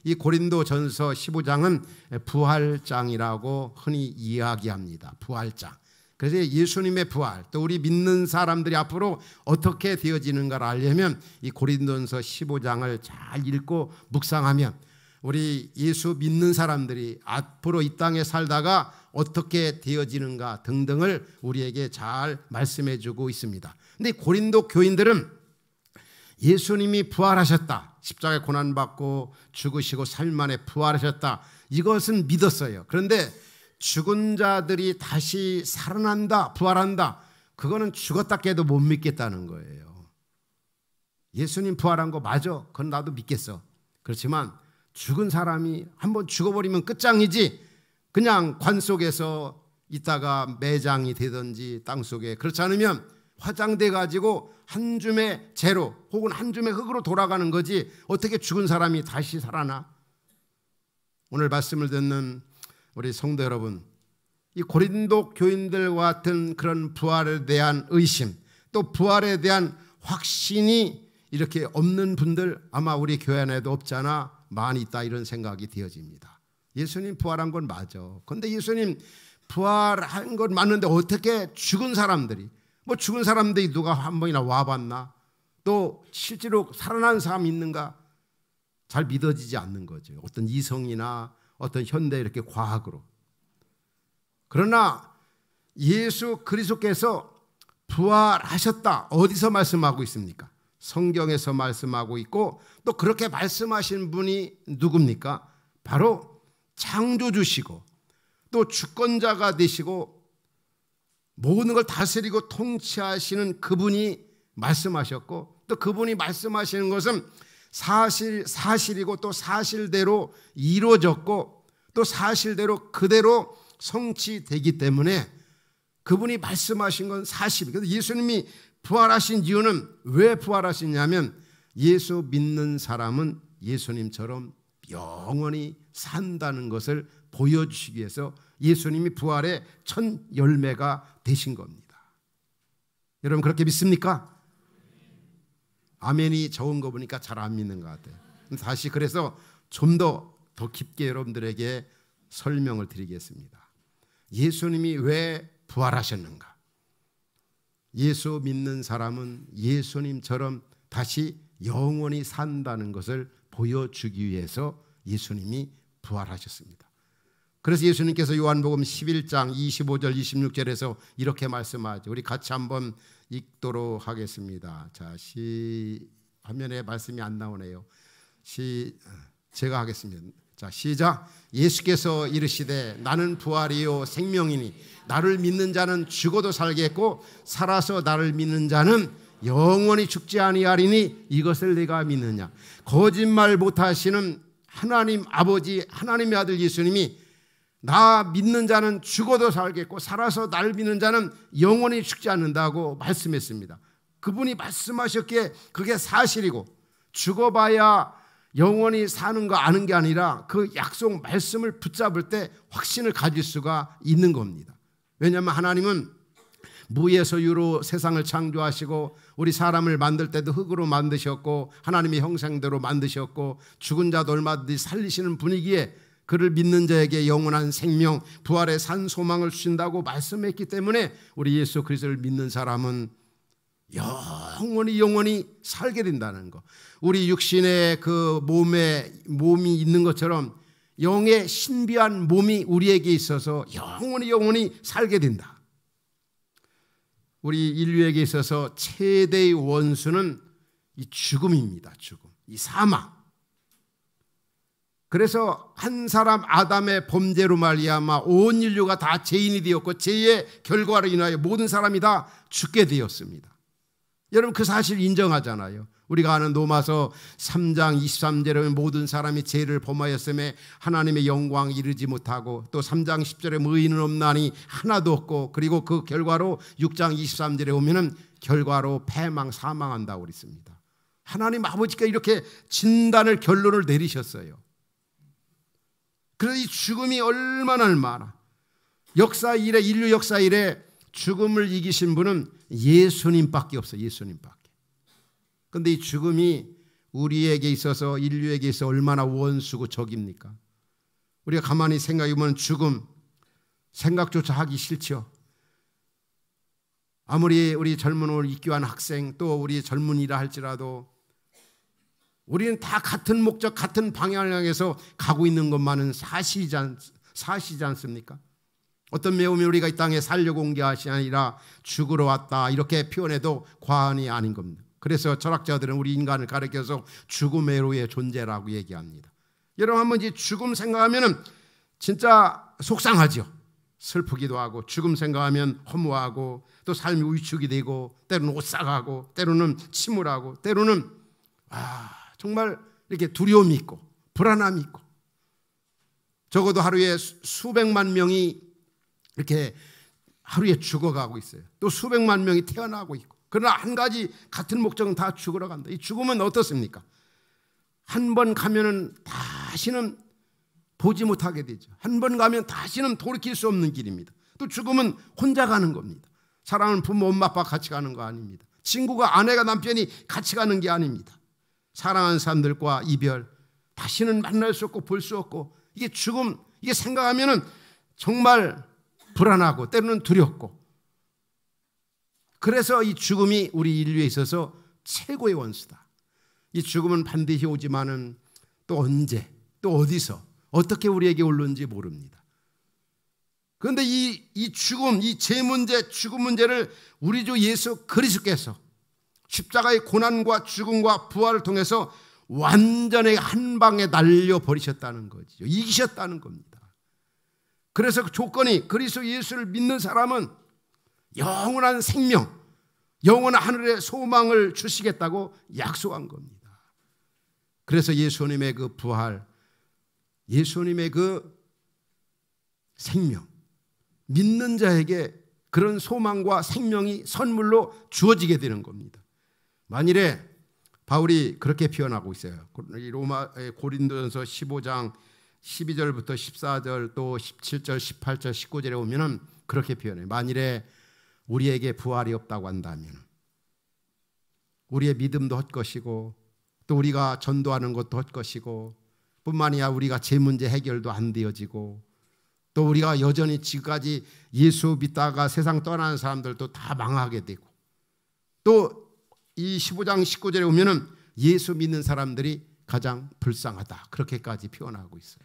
이 고린도전서 15장은 부활장이라고 흔히 이야기합니다. 부활장. 그래서 예수님의 부활, 또 우리 믿는 사람들이 앞으로 어떻게 되어지는가를 알려면 이 고린도전서 15장을 잘 읽고 묵상하면 우리 예수 믿는 사람들이 앞으로 이 땅에 살다가 어떻게 되어지는가 등등을 우리에게 잘 말씀해 주고 있습니다. 근데 고린도 교인들은 예수님이 부활하셨다, 십자가에 고난받고 죽으시고 3일 만에 부활하셨다, 이것은 믿었어요. 그런데 죽은 자들이 다시 살아난다, 부활한다, 그거는 죽었다 깨도 못 믿겠다는 거예요. 예수님 부활한 거 맞아, 그건 나도 믿겠어. 그렇지만 죽은 사람이 한번 죽어버리면 끝장이지, 그냥 관 속에서 있다가 매장이 되든지 땅속에, 그렇지 않으면 화장돼 가지고 한 줌의 재로 혹은 한 줌의 흙으로 돌아가는 거지 어떻게 죽은 사람이 다시 살아나? 오늘 말씀을 듣는 우리 성도 여러분, 이 고린도 교인들과 같은 그런 부활에 대한 의심, 또 부활에 대한 확신이 이렇게 없는 분들 아마 우리 교회 안에도 없잖아 많이 있다, 이런 생각이 되어집니다. 예수님 부활한 건 맞아. 그런데 예수님 부활한 건 맞는데 어떻게 죽은 사람들이, 뭐 죽은 사람들이 누가 한 번이나 와봤나, 또 실제로 살아난 사람이 있는가, 잘 믿어지지 않는 거죠. 어떤 이성이나 어떤 현대 이렇게 과학으로. 그러나 예수 그리스도께서 부활하셨다, 어디서 말씀하고 있습니까? 성경에서 말씀하고 있고, 또 그렇게 말씀하신 분이 누굽니까? 바로 창조주시고 또 주권자가 되시고 모든 걸 다스리고 통치하시는 그분이 말씀하셨고, 또 그분이 말씀하시는 것은 사실이고 또 사실대로 이루어졌고 또 사실대로 그대로 성취되기 때문에 그분이 말씀하신 건 사실이에요. 그래서 예수님이 부활하신 이유는 왜 부활하시냐면 예수 믿는 사람은 예수님처럼 영원히 산다는 것을 보여주시기 위해서 예수님이 부활의 첫 열매가 되신 겁니다. 여러분 그렇게 믿습니까? 아멘이 적은 거 보니까 잘 안 믿는 것 같아요. 다시 그래서 좀 더 깊게 여러분들에게 설명을 드리겠습니다. 예수님이 왜 부활하셨는가? 예수 믿는 사람은 예수님처럼 다시 영원히 산다는 것을 보여주기 위해서 예수님이 부활하셨습니다. 그래서 예수님께서 요한복음 11장 25절 26절에서 이렇게 말씀하죠. 우리 같이 한번 읽도록 하겠습니다. 자, 화면에 말씀이 안 나오네요. 제가 하겠습니다. 자, 시작. 예수께서 이르시되 나는 부활이요 생명이니 나를 믿는 자는 죽어도 살겠고 살아서 나를 믿는 자는 영원히 죽지 아니하리니 이것을 내가 믿느냐. 거짓말 못하시는 하나님 아버지, 하나님의 아들 예수님이 나 믿는 자는 죽어도 살겠고 살아서 나를 믿는 자는 영원히 죽지 않는다고 말씀했습니다. 그분이 말씀하셨기에 그게 사실이고, 죽어봐야 영원히 사는 거 아는 게 아니라 그 약속 말씀을 붙잡을 때 확신을 가질 수가 있는 겁니다. 왜냐하면 하나님은 무에서 유로 세상을 창조하시고 우리 사람을 만들 때도 흙으로 만드셨고 하나님의 형상대로 만드셨고 죽은 자도 얼마든지 살리시는 분이기에 그를 믿는 자에게 영원한 생명, 부활의 산 소망을 주신다고 말씀했기 때문에 우리 예수 그리스도를 믿는 사람은 영원히 살게 된다는 것. 우리 육신의 그 몸이 있는 것처럼 영의 신비한 몸이 우리에게 있어서 영원히 살게 된다. 우리 인류에게 있어서 최대의 원수는 이 죽음입니다. 죽음, 이 사망. 그래서 한 사람 아담의 범죄로 말미암아 온 인류가 다 죄인이 되었고 죄의 결과로 인하여 모든 사람이 다 죽게 되었습니다. 여러분 그 사실 인정하잖아요. 우리가 아는 로마서 3장 23절에 보면 모든 사람이 죄를 범하였음에 하나님의 영광 이르지 못하고, 또 3장 10절에 의인은 없나니 하나도 없고, 그리고 그 결과로 6장 23절에 보면 결과로 패망 사망한다고 그랬습니다. 하나님 아버지가 이렇게 진단을 결론을 내리셨어요. 그래서 이 죽음이 얼마나 역사 이래, 인류 역사 이래 죽음을 이기신 분은 예수님밖에 없어요. 예수님밖에. 그런데 이 죽음이 우리에게 있어서, 인류에게 있어서 얼마나 원수고 적입니까? 우리가 가만히 생각해 보면 죽음 생각조차 하기 싫죠. 아무리 우리 젊은 입교한 학생, 또 우리 젊은이라 할지라도 우리는 다 같은 목적, 같은 방향을 향해서 가고 있는 것만은 사실이지 않습니까? 어떤 매우면 우리가 이 땅에 살려고 온 것이 아니라 죽으러 왔다, 이렇게 표현해도 과언이 아닌 겁니다. 그래서 철학자들은 우리 인간을 가리켜서 죽음의 외로의 존재라고 얘기합니다. 여러분, 한번 이 죽음 생각하면 진짜 속상하죠. 슬프기도 하고, 죽음 생각하면 허무하고, 또 삶이 위축이 되고, 때로는 오싹하고, 때로는 침울하고, 때로는 정말 이렇게 두려움이 있고 불안함이 있고, 적어도 하루에 수백만 명이 이렇게 하루에 죽어가고 있어요. 또 수백만 명이 태어나고 있고, 그러나 한 가지 같은 목적은 다 죽으러 간다. 이 죽음은 어떻습니까? 한 번 가면은 다시는 보지 못하게 되죠. 한 번 가면 다시는 돌이킬 수 없는 길입니다. 또 죽음은 혼자 가는 겁니다. 사랑하는 부모, 엄마, 아빠 같이 가는 거 아닙니다. 친구가, 아내가, 남편이 같이 가는 게 아닙니다. 사랑하는 사람들과 이별, 다시는 만날 수 없고 볼 수 없고, 이게 죽음, 이게 생각하면은 정말 불안하고 때로는 두렵고, 그래서 이 죽음이 우리 인류에 있어서 최고의 원수다. 이 죽음은 반드시 오지만은 또 언제, 또 어디서, 어떻게 우리에게 올는지 모릅니다. 그런데 이 죽음, 이 죄 문제, 죽음 문제를 우리 주 예수 그리스도께서 십자가의 고난과 죽음과 부활을 통해서 완전히 한 방에 날려버리셨다는 거죠. 이기셨다는 겁니다. 그래서 그 조건이, 그리스도 예수를 믿는 사람은 영원한 생명, 영원한 하늘의 소망을 주시겠다고 약속한 겁니다. 그래서 예수님의 그 부활, 예수님의 그 생명, 믿는 자에게 그런 소망과 생명이 선물로 주어지게 되는 겁니다. 만일에 바울이 그렇게 표현하고 있어요. 고린도전서 15장 12절부터 14절, 또 17절, 18절, 19절에 오면은 그렇게 표현해요. 만일에 우리에게 부활이 없다고 한다면 우리의 믿음도 헛것이고, 또 우리가 전도하는 것도 헛것이고, 뿐만이 아니라 우리가 제 문제 해결도 안 되어지고, 또 우리가 여전히 지금까지 예수 믿다가 세상 떠나는 사람들도 다 망하게 되고, 또 이 15장 19절에 오면은 예수 믿는 사람들이 가장 불쌍하다, 그렇게까지 표현하고 있어요.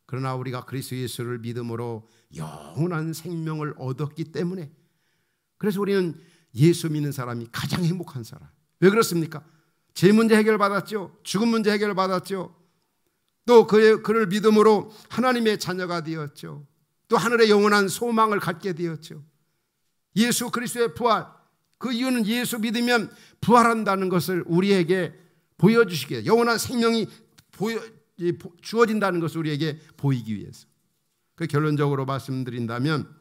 그러나 우리가 그리스도 예수를 믿음으로 영원한 생명을 얻었기 때문에, 그래서 우리는 예수 믿는 사람이 가장 행복한 사람. 왜 그렇습니까? 제 문제 해결받았죠. 죽음 문제 해결받았죠. 또 그를 믿음으로 하나님의 자녀가 되었죠. 또 하늘의 영원한 소망을 갖게 되었죠. 예수 그리스도의 부활, 그 이유는 예수 믿으면 부활한다는 것을 우리에게 보여주시기 위해, 영원한 생명이 주어진다는 것을 우리에게 보이기 위해서. 그 결론적으로 말씀드린다면,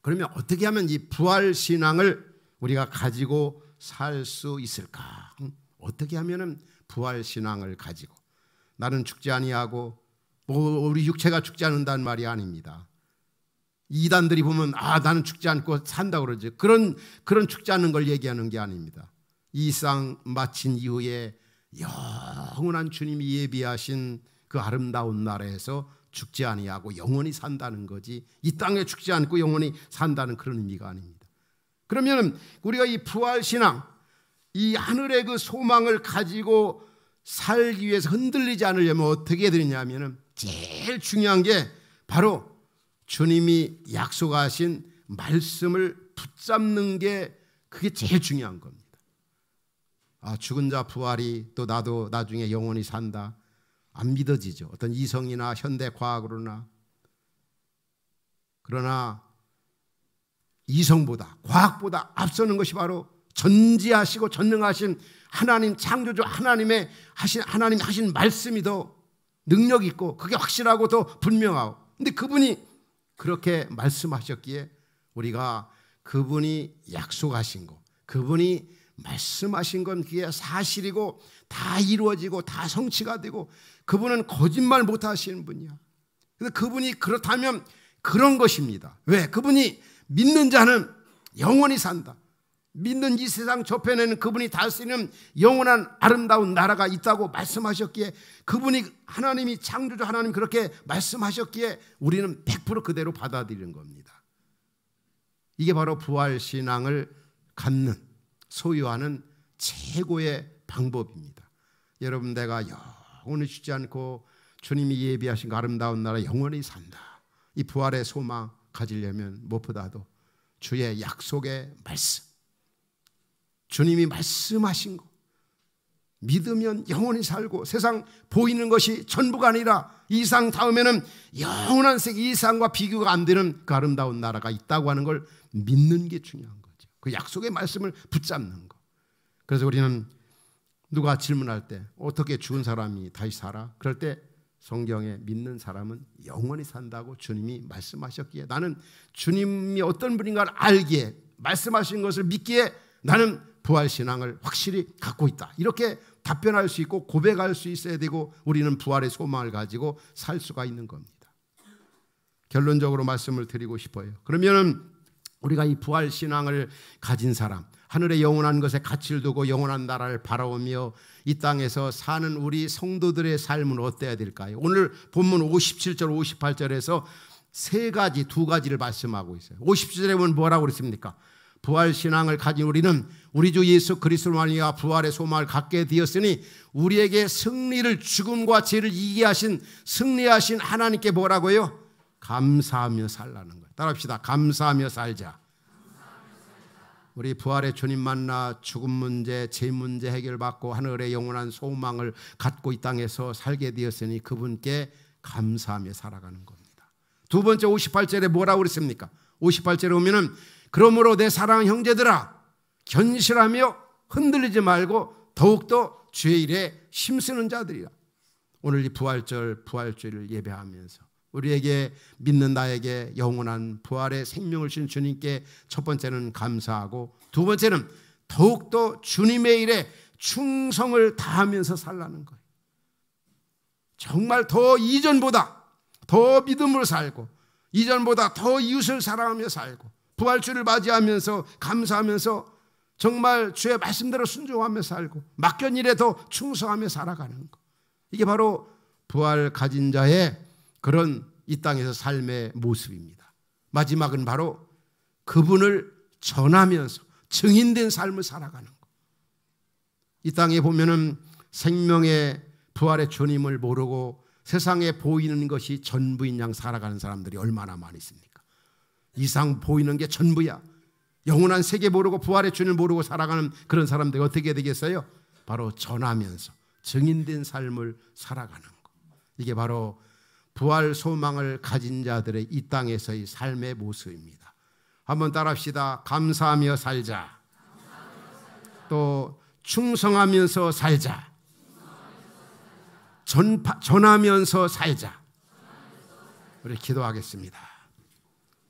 그러면 어떻게 하면 이 부활 신앙을 우리가 가지고 살 수 있을까? 어떻게 하면은 부활 신앙을 가지고, 나는 죽지 아니하고, 우리 육체가 죽지 않는다는 말이 아닙니다. 이단들이 보면 나는 죽지 않고 산다고 그러죠. 그런 죽지 않는 걸 얘기하는 게 아닙니다. 이 상 마친 이후에 영원한 주님이 예비하신 그 아름다운 나라에서 죽지 아니하고 영원히 산다는 거지, 이 땅에 죽지 않고 영원히 산다는 그런 의미가 아닙니다. 그러면 우리가 이 부활 신앙, 이 하늘의 그 소망을 가지고 살기 위해서 흔들리지 않으려면 어떻게 해야 되냐면, 제일 중요한 게 바로 주님이 약속하신 말씀을 붙잡는 게, 그게 제일 중요한 겁니다. 죽은 자 부활이, 또 나도 나중에 영원히 산다, 안 믿어지죠. 어떤 이성이나 현대 과학으로나. 그러나 이성보다, 과학보다 앞서는 것이 바로 전지하시고 전능하신 하나님, 창조주 하나님이 하신 말씀이 더 능력 있고, 그게 확실하고 더 분명하고, 근데 그분이 그렇게 말씀하셨기에 우리가 그분이 약속하신 거, 그분이 말씀하신 건 그게 사실이고 다 이루어지고 다 성취가 되고, 그분은 거짓말 못 하시는 분이야. 그래서 그분이 그렇다면 그런 것입니다. 왜? 그분이 믿는 자는 영원히 산다. 믿는 이 세상 저편에는 그분이 다스리는 영원한 아름다운 나라가 있다고 말씀하셨기에, 그분이 하나님이 창조주 하나님 그렇게 말씀하셨기에 우리는 100% 그대로 받아들이는 겁니다. 이게 바로 부활신앙을 갖는, 소유하는 최고의 방법입니다. 여러분, 내가 영원히 죽지 않고 주님이 예비하신 그 아름다운 나라 영원히 산다, 이 부활의 소망 가지려면 무엇보다도 주의 약속의 말씀, 주님이 말씀하신 거 믿으면 영원히 살고, 세상 보이는 것이 전부가 아니라 이 상 다음에는 영원한 세계, 이 상과 비교가 안 되는 그 아름다운 나라가 있다고 하는 걸 믿는 게 중요한 거죠. 그 약속의 말씀을 붙잡는 거. 그래서 우리는 누가 질문할 때 어떻게 죽은 사람이 다시 살아? 그럴 때 성경에 믿는 사람은 영원히 산다고 주님이 말씀하셨기에, 나는 주님이 어떤 분인가를 알기에, 말씀하신 것을 믿기에 나는 부활신앙을 확실히 갖고 있다, 이렇게 답변할 수 있고 고백할 수 있어야 되고, 우리는 부활의 소망을 가지고 살 수가 있는 겁니다. 결론적으로 말씀을 드리고 싶어요. 그러면 우리가 이 부활신앙을 가진 사람, 하늘의 영원한 것에 가치를 두고 영원한 나라를 바라보며 이 땅에서 사는 우리 성도들의 삶은 어때야 될까요? 오늘 본문 57절 58절에서 두 가지를 말씀하고 있어요. 57절에 보면 뭐라고 그랬습니까? 부활신앙을 가진 우리는 우리 주 예수 그리스도로 말미암아 부활의 소망을 갖게 되었으니 우리에게 승리를, 죽음과 죄를 이기게 하신, 승리하신 하나님께 뭐라고요? 감사하며 살라는 거예요. 따라합시다. 감사하며 살자. 우리 부활의 주님 만나 죽음 문제, 죄 문제 해결받고 하늘의 영원한 소망을 갖고 이 땅에서 살게 되었으니 그분께 감사하며 살아가는 겁니다. 두 번째 58절에 뭐라고 그랬습니까? 58절에 보면은 그러므로 내 사랑하는 형제들아, 견실하며 흔들리지 말고 더욱더 주의 일에 힘쓰는 자들이라. 오늘 이 부활주일을 예배하면서 우리에게, 믿는 나에게 영원한 부활의 생명을 주신 주님께 첫 번째는 감사하고, 두 번째는 더욱더 주님의 일에 충성을 다하면서 살라는 거예요. 정말 더 이전보다 더 믿음으로 살고, 이전보다 더 이웃을 사랑하며 살고, 부활주를 맞이하면서 감사하면서 정말 주의 말씀대로 순종하며 살고, 맡겨진 일에 더 충성하며 살아가는 것, 이게 바로 부활 가진 자의 그런 이 땅에서 삶의 모습입니다. 마지막은 바로 그분을 전하면서 증인된 삶을 살아가는 것. 이 땅에 보면은 생명의 부활의 주님을 모르고 세상에 보이는 것이 전부인 양 살아가는 사람들이 얼마나 많이 있습니까? 이상 보이는 게 전부야. 영원한 세계 모르고 부활의 주님을 모르고 살아가는 그런 사람들이 어떻게 되겠어요? 바로 전하면서 증인된 삶을 살아가는 것. 이게 바로 부활 소망을 가진 자들의 이 땅에서의 삶의 모습입니다. 한번 따라합시다. 감사하며 살자. 또 충성하면서 살자. 전하면서 살자. 우리 기도하겠습니다.